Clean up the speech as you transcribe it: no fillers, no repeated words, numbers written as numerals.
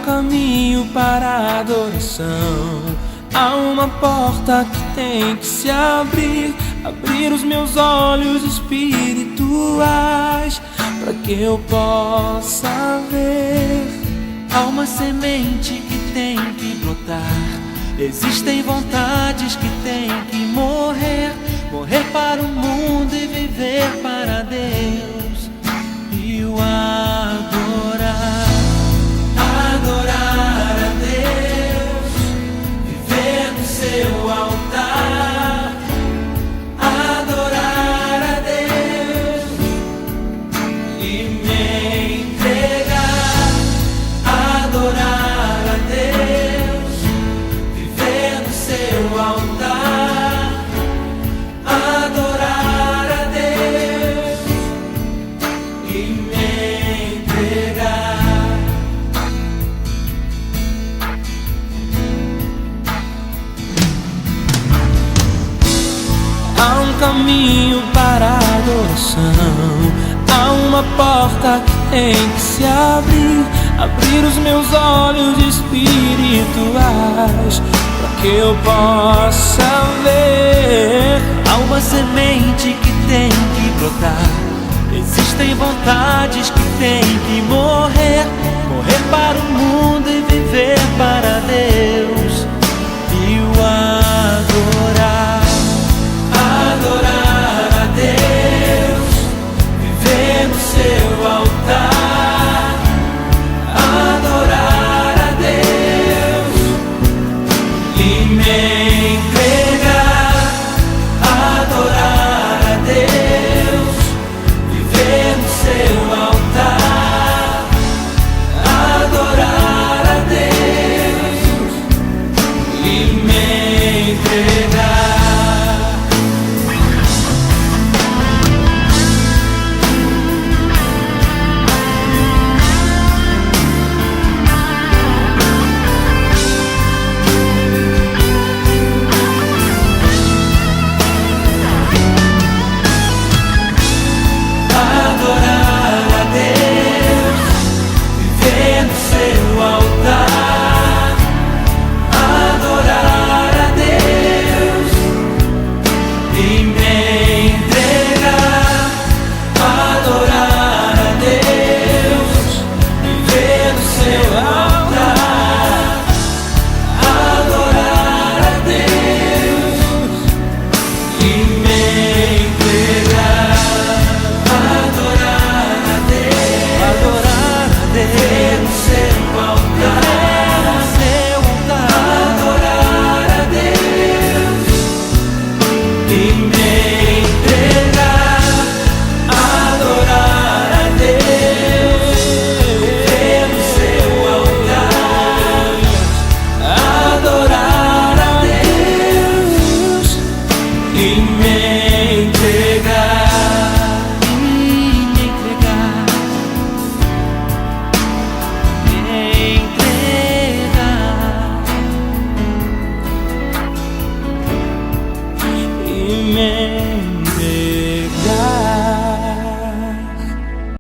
caminho para a adoração. Há uma porta que tem que se abrir, abrir os meus olhos espirituais, para que eu possa ver. Há uma semente que tem que brotar. Existem vontades que têm que morrer, morrer para o mundo e viver para Deus. E o adorar, adorar a Deus, viver no seu altar, adorar a Deus e me entregar, adorar a Deus, viver no seu altar, adorar a Deus e me entregar. Há um caminho para a adoração, há uma porta que tem que se abrir, abrir os meus olhos espirituais, para que eu possa ver. Há uma semente que tem que brotar. Existem vontades que têm que morrer, morrer para o mundo e viver para Deus.